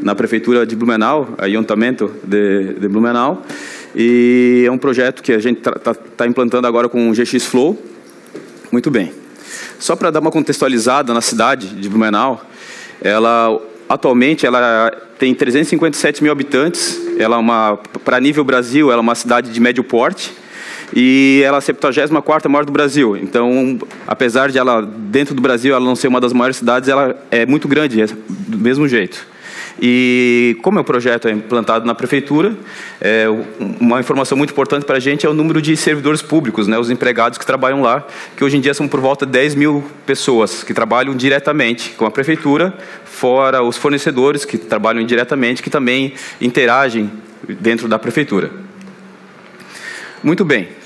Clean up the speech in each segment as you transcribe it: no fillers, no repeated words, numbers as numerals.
na Prefeitura de Blumenau, Ayuntamiento de Blumenau, e é um projeto que a gente está implantando agora com o GX Flow. Muito bem. Só para dar uma contextualizada na cidade de Blumenau, atualmente ela tem 357 mil habitantes, para nível Brasil, ela é uma cidade de médio porte, e ela é a 74ª maior do Brasil. Então, apesar de ela, dentro do Brasil, ela não ser uma das maiores cidades, ela é muito grande, do mesmo jeito. E como o projeto é implantado na Prefeitura, uma informação muito importante para a gente é o número de servidores públicos, né, os empregados que trabalham lá, que hoje em dia são por volta de 10 mil pessoas que trabalham diretamente com a Prefeitura, fora os fornecedores que trabalham indiretamente, que também interagem dentro da Prefeitura. Muito bem.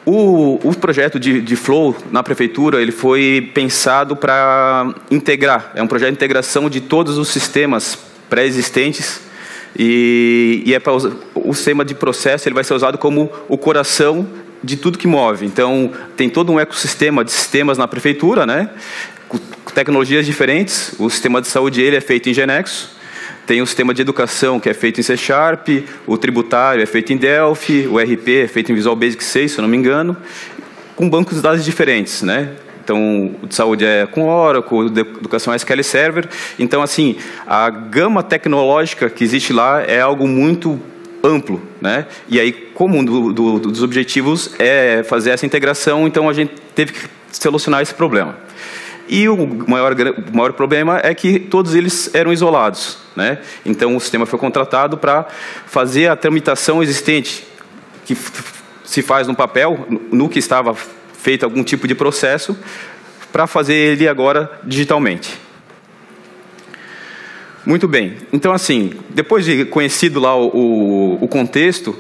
O projeto de Flow na Prefeitura, ele foi pensado para integrar, é um projeto de integração de todos os sistemas pré-existentes, e o sistema de processo ele vai ser usado como o coração de tudo que move. Então, tem todo um ecossistema de sistemas na Prefeitura, né, com tecnologias diferentes. O sistema de saúde ele é feito em Genexus. Tem o sistema de educação, que é feito em C#, o tributário é feito em Delphi, o RP é feito em Visual Basic 6, se eu não me engano, com bancos de dados diferentes, né? Então, o de saúde é com Oracle, o de educação é SQL Server. Então, assim, a gama tecnológica que existe lá é algo muito amplo, né? E aí, como um dos objetivos é fazer essa integração, então a gente teve que solucionar esse problema. E o maior problema é que todos eles eram isolados, né? Então, o sistema foi contratado para fazer a tramitação existente, que se faz no papel, no que estava feito algum tipo de processo, para fazer ele agora digitalmente. Muito bem. Então, assim, depois de conhecido lá o contexto,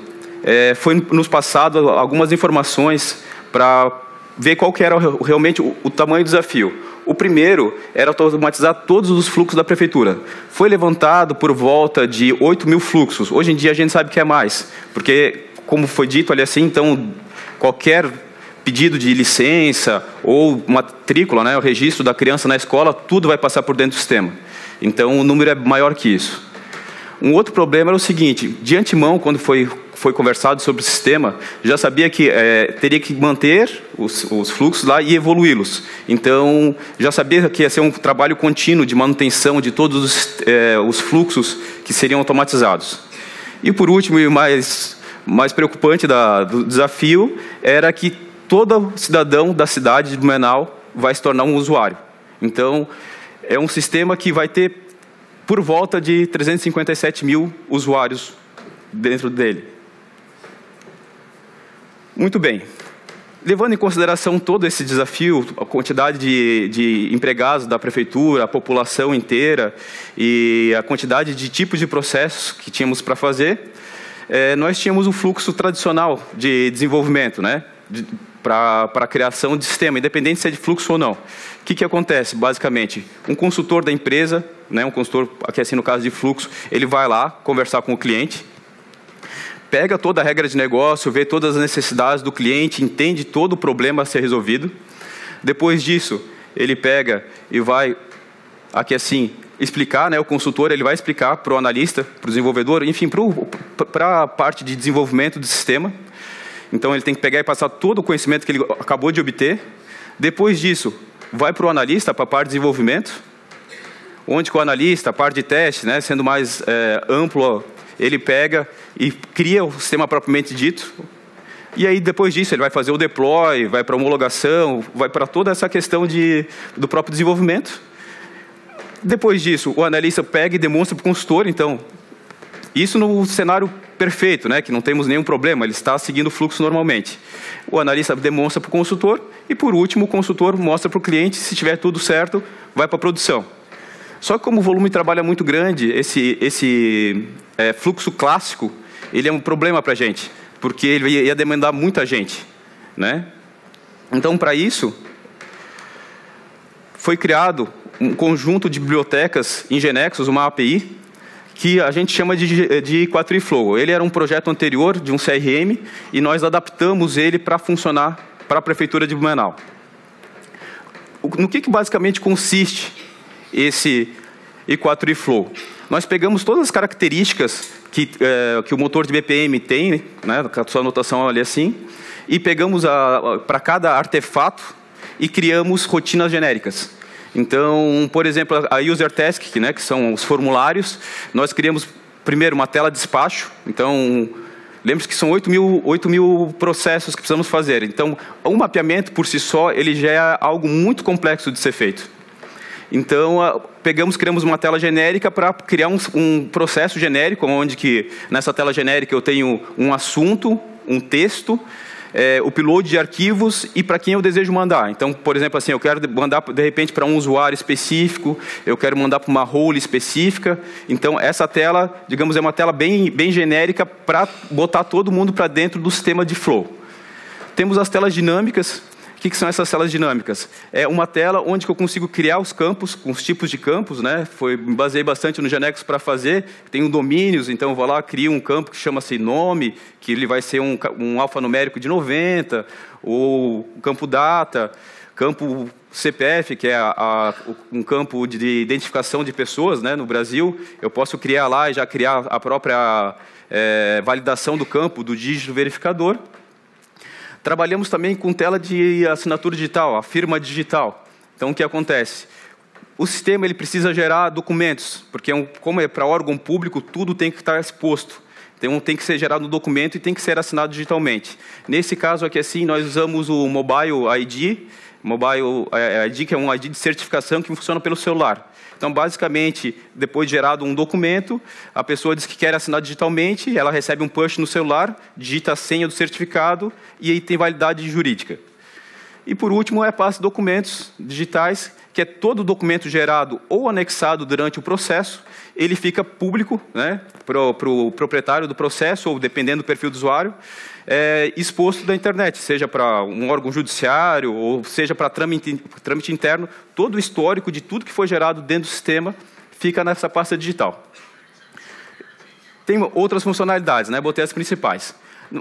foi nos passado algumas informações para ver qual que era realmente o tamanho do desafio. O primeiro era automatizar todos os fluxos da Prefeitura. Foi levantado por volta de 8 mil fluxos. Hoje em dia a gente sabe que é mais, porque, como foi dito ali assim, então, qualquer pedido de licença ou matrícula, né, o registro da criança na escola, tudo vai passar por dentro do sistema. Então, o número é maior que isso. Um outro problema era o seguinte: de antemão, quando foi conversado sobre o sistema, já sabia que teria que manter os fluxos lá e evoluí-los. Então, já sabia que ia ser um trabalho contínuo de manutenção de todos os fluxos que seriam automatizados. E, por último, e o mais preocupante do desafio, era que todo cidadão da cidade de Blumenau vai se tornar um usuário. Então, é um sistema que vai ter por volta de 357 mil usuários dentro dele. Muito bem. Levando em consideração todo esse desafio, a quantidade de empregados da Prefeitura, a população inteira e a quantidade de tipos de processos que tínhamos para fazer, nós tínhamos um fluxo tradicional de desenvolvimento, né, para a criação de sistema, independente se é de fluxo ou não. O que acontece, basicamente? Um consultor da empresa, né, um consultor, aqui assim no caso de fluxo, ele vai lá conversar com o cliente, pega toda a regra de negócio, vê todas as necessidades do cliente, entende todo o problema a ser resolvido. Depois disso, ele pega e vai, aqui assim, explicar, né, o consultor ele vai explicar para o analista, para o desenvolvedor, enfim, para a parte de desenvolvimento do sistema. Então, ele tem que pegar e passar todo o conhecimento que ele acabou de obter. Depois disso, vai para o analista, para a parte de desenvolvimento, onde com o analista, a parte de teste, né, sendo mais amplo, ele pega e cria o sistema propriamente dito. E aí, depois disso, ele vai fazer o deploy, vai para a homologação, vai para toda essa questão do próprio desenvolvimento. Depois disso, o analista pega e demonstra para o consultor. Então, isso no cenário perfeito, né, que não temos nenhum problema, ele está seguindo o fluxo normalmente. O analista demonstra para o consultor e, por último, o consultor mostra para o cliente. Se tiver tudo certo, vai para a produção. Só que, como o volume de trabalho é muito grande, esse fluxo clássico, ele é um problema para a gente, porque ele ia demandar muita gente, né? Então, para isso, foi criado um conjunto de bibliotecas em Genexus, uma API, que a gente chama de 4i Flow. Ele era um projeto anterior de um CRM e nós adaptamos ele para funcionar para a Prefeitura de Blumenau. No que basicamente consiste esse E4i Flow? Nós pegamos todas as características que o motor de BPM tem, né, com a sua anotação ali assim, e pegamos para cada artefato e criamos rotinas genéricas. Então, por exemplo, a user task, né, que são os formulários, nós criamos primeiro uma tela de despacho. Então, lembre-se que são 8 mil processos que precisamos fazer. Então, o mapeamento por si só, ele já é algo muito complexo de ser feito. Então, criamos uma tela genérica para criar um processo genérico, onde que nessa tela genérica eu tenho um assunto, um texto, o upload de arquivos e para quem eu desejo mandar. Então, por exemplo, assim, eu quero mandar, de repente, para um usuário específico, eu quero mandar para uma role específica. Então, essa tela, digamos, é uma tela bem genérica para botar todo mundo para dentro do sistema de flow. Temos as telas dinâmicas. O que são essas telas dinâmicas? É uma tela onde eu consigo criar os campos, com os tipos de campos, né? Me baseei bastante no Genexus para fazer. Tenho domínios, então eu vou lá, crio um campo que chama-se nome, que ele vai ser um alfanumérico de 90, ou campo data, campo CPF, que é um campo de identificação de pessoas, né? No Brasil, eu posso criar lá e já criar a própria validação do campo, do dígito verificador. Trabalhamos também com tela de assinatura digital, a firma digital. Então, o que acontece? O sistema ele precisa gerar documentos, porque como é para órgão público, tudo tem que estar exposto. Então, tem que ser gerado no documento e tem que ser assinado digitalmente. Nesse caso aqui, assim, nós usamos o Mobile ID, que é um ID de certificação que funciona pelo celular. Então, basicamente, depois de gerado um documento, a pessoa diz que quer assinar digitalmente, ela recebe um push no celular, digita a senha do certificado e aí tem validade jurídica. E, por último, é a pasta de documentos digitais, que é todo documento gerado ou anexado durante o processo, ele fica público, né, para o proprietário do processo, ou dependendo do perfil do usuário, exposto da internet, seja para um órgão judiciário, ou seja para trâmite interno, todo o histórico de tudo que foi gerado dentro do sistema fica nessa pasta digital. Tem outras funcionalidades, né, botei as principais.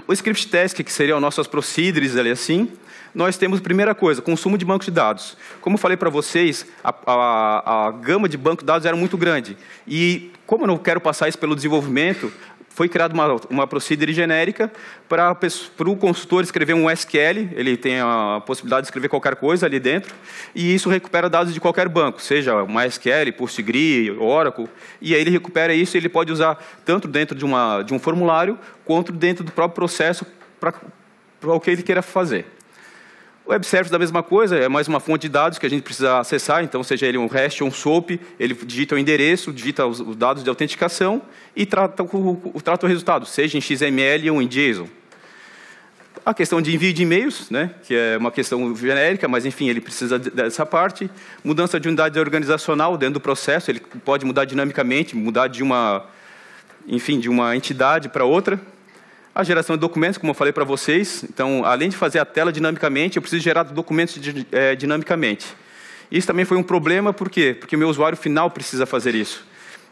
O script task, que seriam nossas procedures, ali assim, nós temos, primeira coisa, consumo de banco de dados. Como eu falei para vocês, a gama de banco de dados era muito grande. E, como eu não quero passar isso pelo desenvolvimento, foi criada uma procedure genérica para o consultor escrever um SQL, ele tem a possibilidade de escrever qualquer coisa ali dentro, e isso recupera dados de qualquer banco, seja MySQL, PostgreSQL, Oracle, e aí ele recupera isso e ele pode usar tanto dentro de um formulário, quanto dentro do próprio processo para o que ele queira fazer. O Web Service da mesma coisa, é mais uma fonte de dados que a gente precisa acessar, então, seja ele um REST ou um SOAP, ele digita o endereço, digita os dados de autenticação e trata o resultado, seja em XML ou em JSON. A questão de envio de e-mails, né, que é uma questão genérica, mas, enfim, ele precisa dessa parte. Mudança de unidade organizacional dentro do processo, ele pode mudar dinamicamente, mudar de uma entidade para outra. A geração de documentos, como eu falei para vocês, então, além de fazer a tela dinamicamente, eu preciso gerar documentos dinamicamente. Isso também foi um problema, por quê? Porque o meu usuário final precisa fazer isso.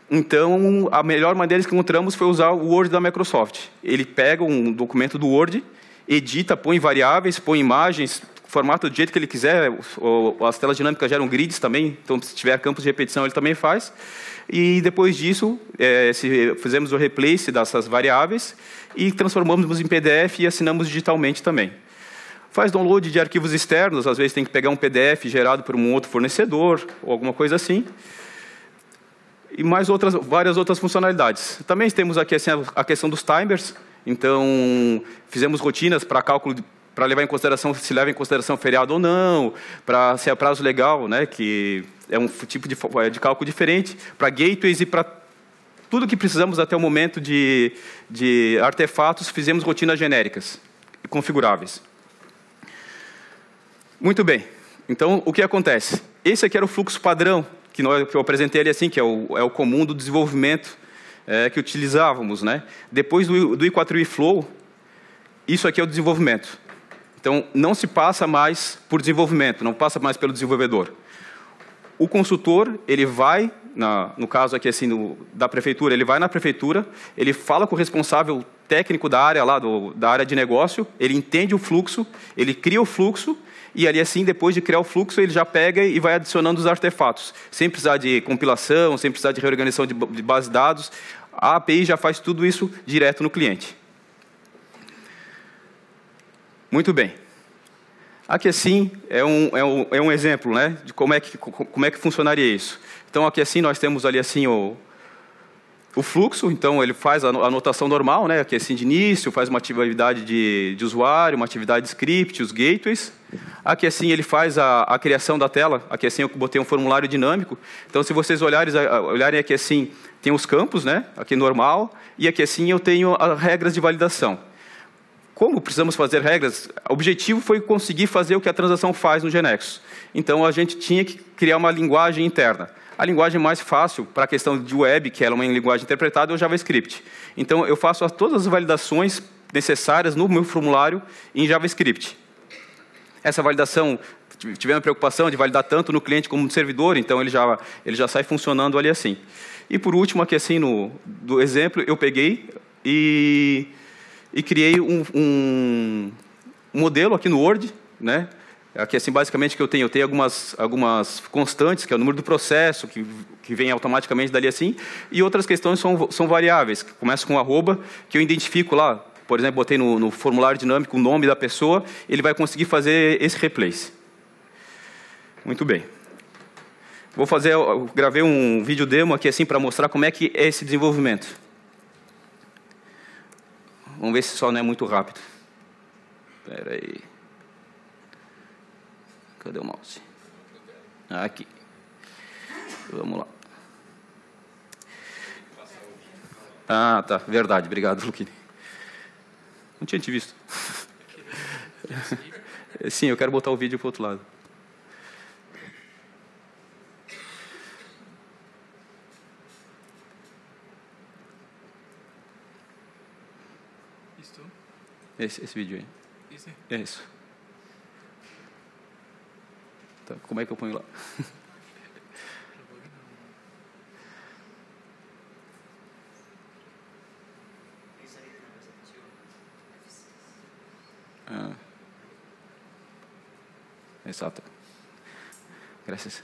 Então, a melhor maneira que encontramos foi usar o Word da Microsoft. Ele pega um documento do Word, edita, põe variáveis, põe imagens, formata do jeito que ele quiser, as telas dinâmicas geram grids também, então, se tiver campos de repetição, ele também faz. E, depois disso, fizemos o replace dessas variáveis e transformamos em PDF e assinamos digitalmente também. Faz download de arquivos externos, às vezes tem que pegar um PDF gerado por um outro fornecedor, ou alguma coisa assim. E várias outras funcionalidades. Também temos aqui assim, a questão dos timers. Então, fizemos rotinas para cálculo, para levar em consideração se leva em consideração feriado ou não, para se é prazo legal, né, que é um tipo de cálculo diferente, para gateways e para tudo que precisamos até o momento de artefatos, fizemos rotinas genéricas e configuráveis. Muito bem. Então, o que acontece? Esse aqui era o fluxo padrão que eu apresentei ali assim, que é o comum do desenvolvimento que utilizávamos, né? Depois do I4I Flow, isso aqui é o desenvolvimento. Então, não se passa mais por desenvolvimento, não passa mais pelo desenvolvedor. O consultor, ele vai, no caso aqui assim, da prefeitura, ele vai na prefeitura, ele fala com o responsável técnico da área lá, da área de negócio, ele entende o fluxo, ele cria o fluxo, e ali assim, depois de criar o fluxo, ele já pega e vai adicionando os artefatos, sem precisar de compilação, sem precisar de reorganização de base de dados. A API já faz tudo isso direto no cliente. Muito bem. Aqui assim é um exemplo, né, de como é que funcionaria isso. Então aqui assim nós temos ali assim o fluxo, então ele faz a anotação normal, né, aqui assim de início, faz uma atividade de usuário, uma atividade de script, os gateways. Aqui assim ele faz a criação da tela, aqui assim eu botei um formulário dinâmico. Então se vocês olharem aqui assim, tem os campos, né, aqui normal, e aqui assim eu tenho as regras de validação. Como precisamos fazer regras, o objetivo foi conseguir fazer o que a transação faz no GeneXus. Então, a gente tinha que criar uma linguagem interna. A linguagem mais fácil para a questão de web, que é uma linguagem interpretada, é o JavaScript. Então, eu faço todas as validações necessárias no meu formulário em JavaScript. Essa validação, tivemos a preocupação de validar tanto no cliente como no servidor, então ele já sai funcionando ali assim. E, por último, aqui assim, do exemplo, eu peguei e criei um modelo aqui no Word, né? Aqui assim basicamente que eu tenho algumas constantes, que é o número do processo, que vem automaticamente dali assim, e outras questões são variáveis, que começam com arroba, que eu identifico lá, por exemplo, botei no formulário dinâmico o nome da pessoa, ele vai conseguir fazer esse replace. Muito bem. Gravei um vídeo demo aqui assim para mostrar como é que é esse desenvolvimento. Vamos ver se só não é muito rápido. Espera aí. Cadê o mouse? Aqui. Vamos lá. Ah, tá. Verdade. Obrigado, Luquini. Não tinha te visto. Sim, eu quero botar o vídeo para o outro lado. Esse vídeo aí. Isso? É isso. Tá, como é que eu ponho lá? Exato. Graças.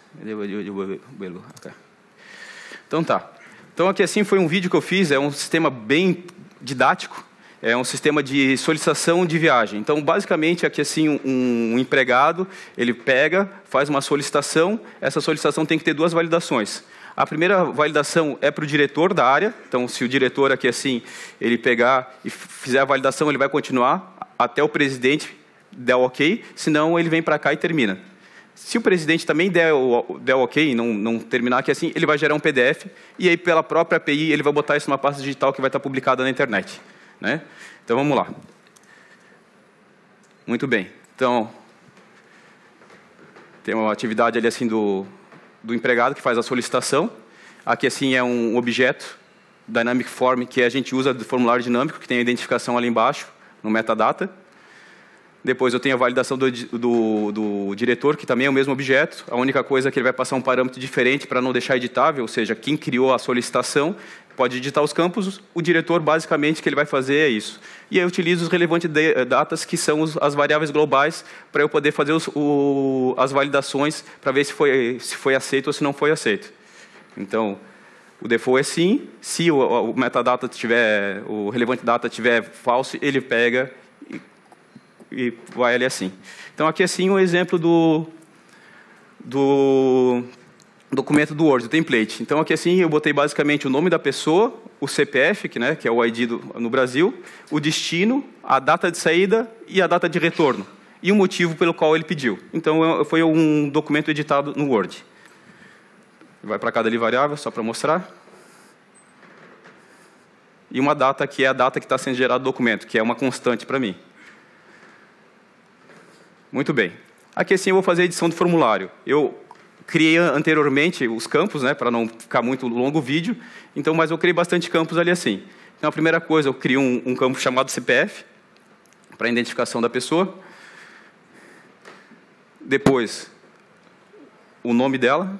Então tá. Então aqui assim foi um vídeo que eu fiz, é um sistema bem didático. É um sistema de solicitação de viagem. Então, basicamente, aqui assim, um empregado, ele pega, faz uma solicitação, essa solicitação tem que ter duas validações. A primeira validação é para o diretor da área, então, se o diretor aqui assim, ele pegar e fizer a validação, ele vai continuar até o presidente der o ok, senão ele vem para cá e termina. Se o presidente também der o ok, não terminar aqui assim, ele vai gerar um PDF, e aí, pela própria API, ele vai botar isso numa pasta digital que vai estar publicada na internet. Né? Então, vamos lá. Muito bem. Então, tem uma atividade ali assim do empregado que faz a solicitação. Aqui assim é um objeto Dynamic Form que a gente usa do formulário dinâmico, que tem a identificação ali embaixo, no metadata. Depois eu tenho a validação do diretor, que também é o mesmo objeto. A única coisa é que ele vai passar um parâmetro diferente para não deixar editável, ou seja, quem criou a solicitação pode editar os campos, o diretor, basicamente, o que ele vai fazer é isso. E aí eu utilizo os relevantes datas, que são as variáveis globais, para eu poder fazer as validações, para ver se foi aceito ou se não foi aceito. Então, o default é sim. Se o metadata tiver, o relevante data tiver false, ele pega e vai ali assim. Então, aqui assim um exemplo do documento do Word, do template. Então, aqui assim eu botei basicamente o nome da pessoa, o CPF, que é o ID no Brasil, o destino, a data de saída e a data de retorno. E o motivo pelo qual ele pediu. Então, foi um documento editado no Word. Vai para cada ali variável, só para mostrar. E uma data que é a data que está sendo gerado o documento, que é uma constante para mim. Muito bem. Aqui assim eu vou fazer a edição do formulário. Eu criei anteriormente os campos, né, para não ficar muito longo o vídeo, então, mas eu criei bastante campos ali assim. Então, a primeira coisa, eu crio um campo chamado CPF, para a identificação da pessoa. Depois, o nome dela.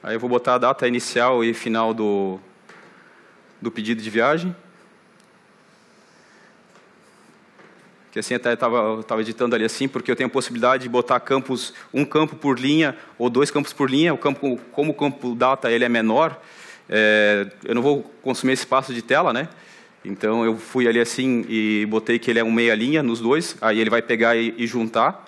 Aí eu vou botar a data inicial e final do pedido de viagem. Que assim até estava editando ali assim, porque eu tenho a possibilidade de botar campos, um campo por linha ou 2 campos por linha. O campo, como o campo data ele é menor, eu não vou consumir espaço de tela, né? Então eu fui ali assim e botei que ele é um meia linha nos 2, aí ele vai pegar e juntar.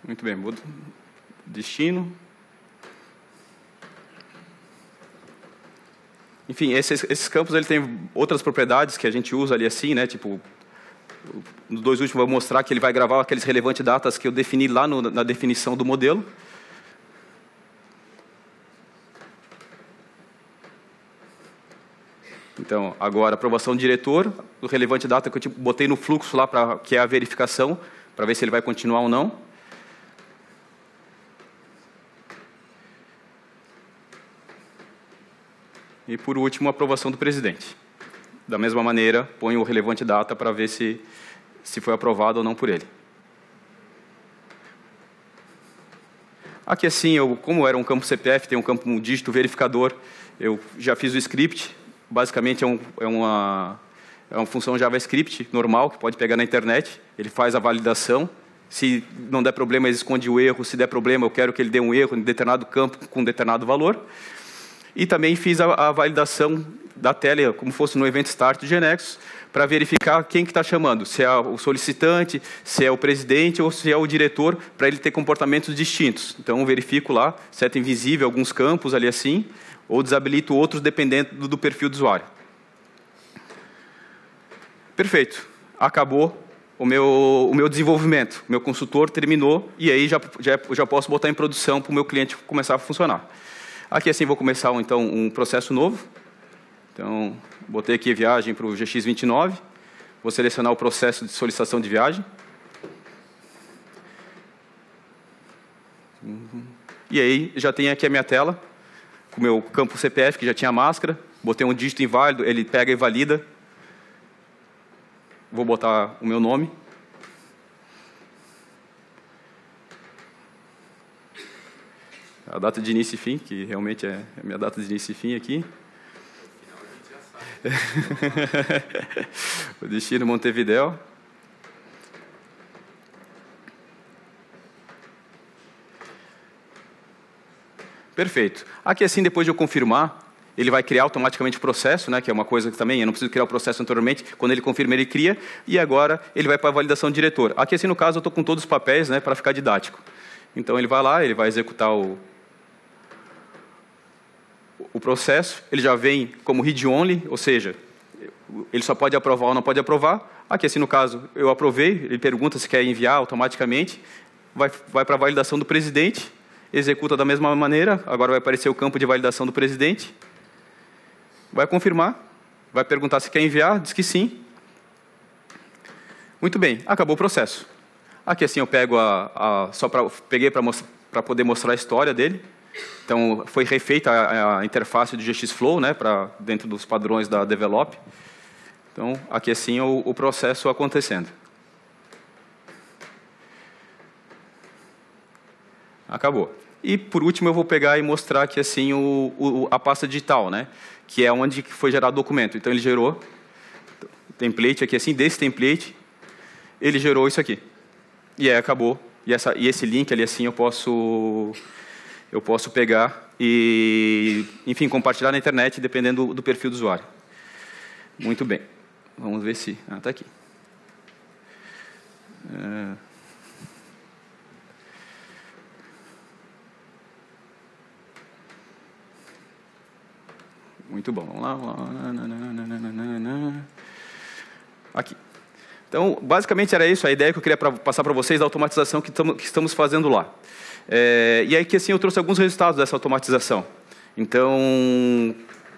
Muito bem, mudo destino. Enfim, esses campos ele tem outras propriedades que a gente usa ali assim, né? Tipo, nos 2 últimos eu vou mostrar que ele vai gravar aqueles relevantes datas que eu defini lá na definição do modelo. Então, agora, aprovação do diretor, o relevante data que eu botei no fluxo lá, que é a verificação, para ver se ele vai continuar ou não. E, por último, a aprovação do presidente. Da mesma maneira, ponho o relevante data para ver se foi aprovado ou não por ele. Aqui, assim, como era um campo CPF, tem um campo um dígito verificador, eu já fiz o script. Basicamente, é uma função JavaScript normal, que pode pegar na internet. Ele faz a validação. Se não der problema, ele esconde o erro. Se der problema, eu quero que ele dê um erro em determinado campo com determinado valor. E também fiz a validação da tela, como fosse no evento start do GeneXus, para verificar quem que está chamando, se é o solicitante, se é o presidente ou se é o diretor, para ele ter comportamentos distintos. Então, eu verifico lá, seto invisível alguns campos ali assim, ou desabilito outros dependendo do perfil do usuário. Perfeito. Acabou o meu desenvolvimento. O meu consultor terminou e aí já posso botar em produção para o meu cliente começar a funcionar. Aqui, assim, vou começar, então, um processo novo. Então, botei aqui a viagem para o GX29. Vou selecionar o processo de solicitação de viagem. E aí, já tem aqui a minha tela, com o meu campo CPF, que já tinha máscara. Botei um dígito inválido, ele pega e valida. Vou botar o meu nome. A data de início e fim, que realmente é a minha data de início e fim aqui. O destino Montevidéu. Perfeito. Aqui, assim, depois de eu confirmar, ele vai criar automaticamente o processo, né, que é uma coisa que também eu não preciso criar o processo anteriormente. Quando ele confirma, ele cria. E agora, ele vai para a validação do diretor. Aqui, assim, no caso, eu estou com todos os papéis, né, para ficar didático. Então, ele vai lá, ele vai executar o processo. Ele já vem como read-only, ou seja, ele só pode aprovar ou não pode aprovar. Aqui, assim, no caso, eu aprovei. Ele pergunta se quer enviar automaticamente. Vai para a validação do presidente. Executa da mesma maneira. Agora vai aparecer o campo de validação do presidente. Vai confirmar. Vai perguntar se quer enviar. Diz que sim. Muito bem. Acabou o processo. Aqui, assim, eu pego peguei para poder mostrar a história dele. Então, foi refeita a interface do GXFlow, né, dentro dos padrões da Develop. Então, aqui, assim, o processo acontecendo. Acabou. E, por último, eu vou pegar e mostrar aqui, assim, a pasta digital, né, que é onde foi gerado o documento. Então, ele gerou template aqui, assim, desse template, ele gerou isso aqui. E aí, acabou. E esse link ali, assim, eu posso pegar e, enfim, compartilhar na internet, dependendo do perfil do usuário. Muito bem. Vamos ver se... está aqui. Muito bom. Vamos lá. Aqui. Então, basicamente era isso, a ideia que eu queria passar para vocês da automatização que estamos fazendo lá. E aí que assim eu trouxe alguns resultados dessa automatização. Então,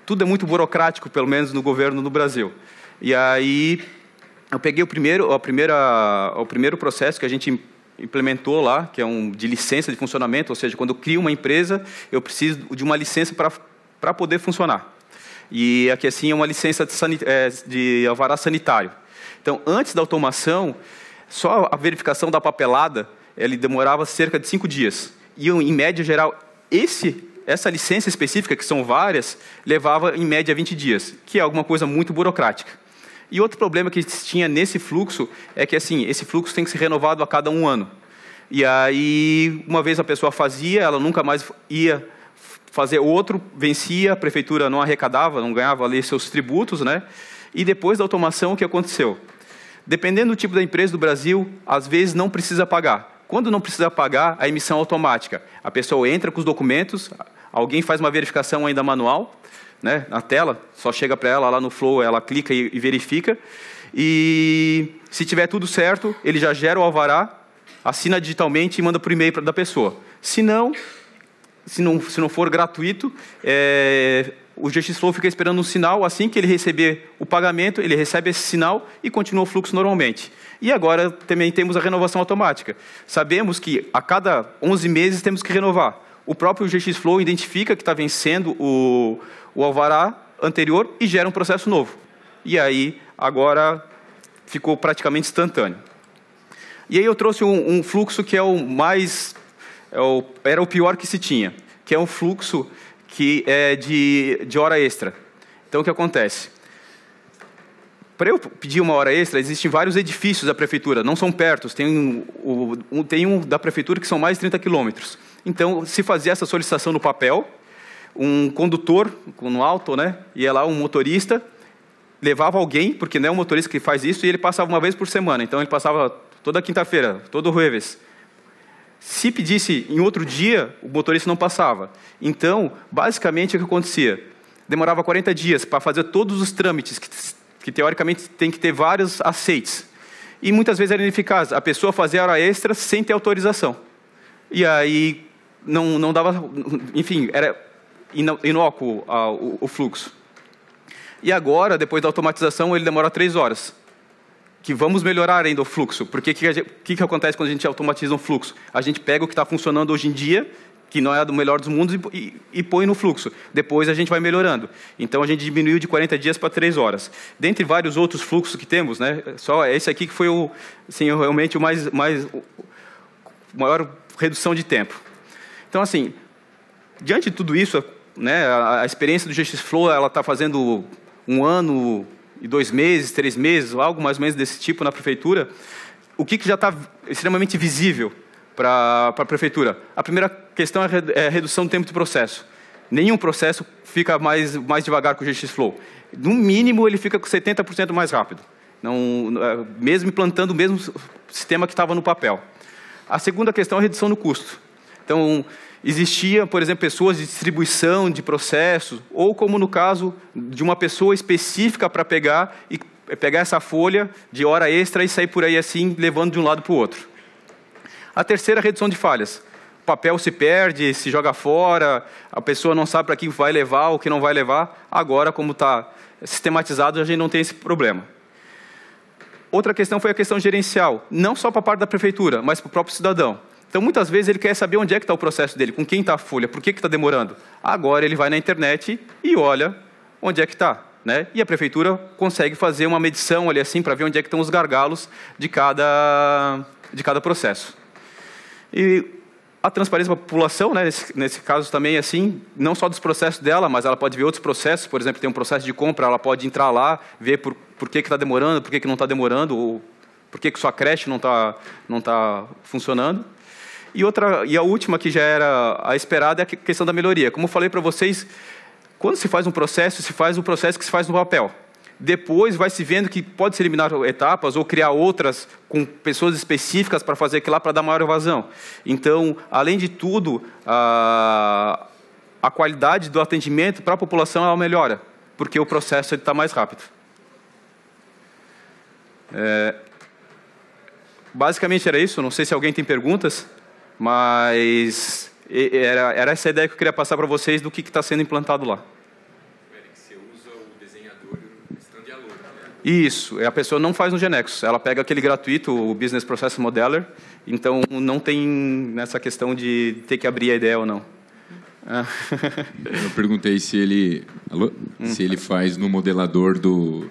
tudo é muito burocrático, pelo menos no governo do Brasil. E aí eu peguei o primeiro processo que a gente implementou lá, que é de licença de funcionamento, ou seja, quando eu crio uma empresa, eu preciso de uma licença para poder funcionar. E aqui assim é uma licença de alvará sanitário. Então, antes da automação, só a verificação da papelada, ele demorava cerca de 5 dias. E, em média geral, essa licença específica, que são várias, levava, em média, 20 dias, que é alguma coisa muito burocrática. E outro problema que tinha nesse fluxo é que, assim, esse fluxo tem que ser renovado a cada 1 ano. E aí, uma vez a pessoa fazia, ela nunca mais ia fazer outro, vencia, a prefeitura não arrecadava, não ganhava ali seus tributos, né? E depois da automação, o que aconteceu? Dependendo do tipo da empresa do Brasil, às vezes não precisa pagar. Quando não precisa pagar, a emissão automática. A pessoa entra com os documentos, alguém faz uma verificação ainda manual, né, na tela, só chega para ela lá no Flow, ela clica e verifica. E se tiver tudo certo, ele já gera o alvará, assina digitalmente e manda por e-mail da pessoa. Se não for gratuito, o GX Flow fica esperando um sinal. Assim que ele receber o pagamento, ele recebe esse sinal e continua o fluxo normalmente. E agora também temos a renovação automática. Sabemos que a cada 11 meses temos que renovar. O próprio GX Flow identifica que está vencendo o alvará anterior e gera um processo novo. E aí, agora, ficou praticamente instantâneo. E aí eu trouxe um fluxo que é o mais... era o pior que se tinha, que é um fluxo que é de hora extra. Então, o que acontece? Para eu pedir uma hora extra, existem vários edifícios da prefeitura, não são perto, tem um da prefeitura que são mais de 30 quilômetros. Então, se fazia essa solicitação no papel, um condutor no auto, né, ia lá, um motorista, levava alguém, porque não é um motorista que faz isso, e ele passava uma vez por semana. Então, ele passava toda quinta-feira, todo jueves. Se pedisse em outro dia, o motorista não passava. Então, basicamente, o que acontecia? Demorava 40 dias para fazer todos os trâmites, que teoricamente tem que ter vários aceites. E muitas vezes era ineficaz. A pessoa fazia hora extra sem ter autorização. E aí não dava... Enfim, era inócuo o fluxo. E agora, depois da automatização, ele demora 3 horas. Que vamos melhorar ainda o fluxo. Porque o que acontece quando a gente automatiza um fluxo? A gente pega o que está funcionando hoje em dia, que não é do melhor dos mundos, e põe no fluxo. Depois a gente vai melhorando. Então, a gente diminuiu de 40 dias para 3 horas. Dentre vários outros fluxos que temos, né, só esse aqui que foi realmente o maior redução de tempo. Então, assim, diante de tudo isso, né, a experiência do GX Flow, ela está fazendo 1 ano e 2 meses, 3 meses, algo mais ou menos desse tipo na prefeitura. O que já está extremamente visível para a prefeitura? A primeira questão é a redução do tempo de processo. Nenhum processo fica mais devagar que o GX Flow. No mínimo, ele fica com 70% mais rápido. Mesmo implantando o mesmo sistema que estava no papel. A segunda questão é a redução do custo. Então, existia, por exemplo, pessoas de distribuição de processos, ou como no caso de uma pessoa específica para pegar essa folha de hora extra e sair por aí assim, levando de um lado para o outro. A terceira, redução de falhas. O papel se perde, se joga fora, a pessoa não sabe para que vai levar, o que não vai levar. Agora, como está sistematizado, a gente não tem esse problema. Outra questão foi a questão gerencial, não só para a parte da prefeitura, mas para o próprio cidadão. Então, muitas vezes, ele quer saber onde é que está o processo dele, com quem está a folha, por que está demorando. Agora, ele vai na internet e olha onde é que está, né? E a prefeitura consegue fazer uma medição ali assim, para ver onde é que estão os gargalos de cada processo. E a transparência para a população, né, nesse caso também, assim, não só dos processos dela, mas ela pode ver outros processos. Por exemplo, tem um processo de compra, ela pode entrar lá, ver por que está demorando, por que não está demorando, ou por que sua creche não tá funcionando. E a última, que já era a esperada, é a questão da melhoria. Como eu falei para vocês, quando se faz um processo, se faz o processo que se faz no papel. Depois vai se vendo que pode se eliminar etapas ou criar outras com pessoas específicas para fazer aquilo lá, para dar maior evasão. Então, além de tudo, a qualidade do atendimento para a população ela melhora, porque o processo está mais rápido. Basicamente era isso, não sei se alguém tem perguntas, mas era essa a ideia que eu queria passar para vocês do que está sendo implantado lá. Você usa o desenhador standalone, né? Isso, a pessoa não faz no GeneXus, ela pega aquele gratuito, o Business Process Modeler, então não tem nessa questão de ter que abrir a ideia ou não. Eu perguntei se ele, se ele faz no modelador do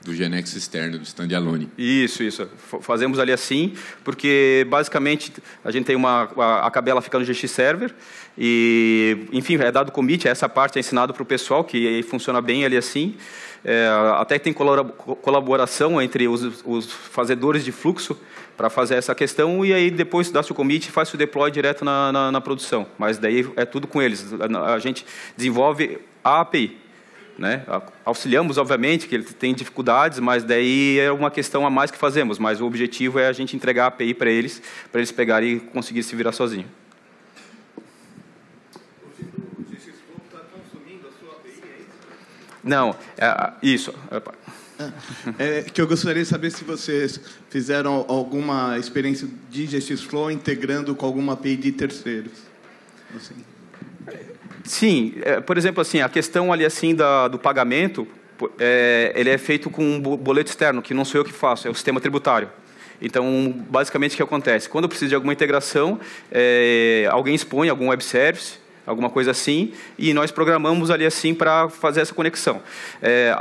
GeneX externo, do standalone. Isso. Fazemos ali assim, porque basicamente a gente tem a Cabela fica no GX Server e, enfim, é dado commit, essa parte é ensinado para o pessoal, que aí funciona bem ali assim. Até tem colaboração entre os fazedores de fluxo para fazer essa questão, e aí depois dá-se o commit e faz o deploy direto na produção. Mas daí é tudo com eles. A gente desenvolve a API. Né? Auxiliamos, obviamente, que ele tem dificuldades, mas daí é uma questão a mais que fazemos. Mas o objetivo é a gente entregar a API para eles pegarem e conseguir se virar sozinho. O GX Flow está consumindo a sua API, é isso? Não, isso. Que eu gostaria de saber se vocês fizeram alguma experiência de GX Flow integrando com alguma API de terceiros. Assim. Sim, por exemplo, assim, a questão ali assim do pagamento, ele é feito com um boleto externo, que não sou eu que faço, é o sistema tributário. Então, basicamente, o que acontece? Quando eu preciso de alguma integração, alguém expõe algum web service, alguma coisa assim, e nós programamos ali assim para fazer essa conexão.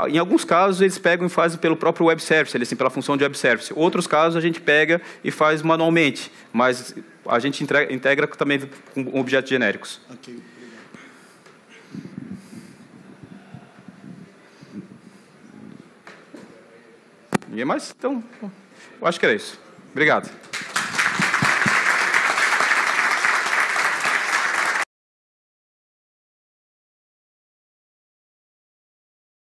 Em alguns casos, eles pegam e fazem pelo próprio web service, assim, pela função de web service. Outros casos, a gente pega e faz manualmente, mas a gente integra também com objetos genéricos. Ok. Ninguém mais? Então, eu acho que era isso. Obrigado.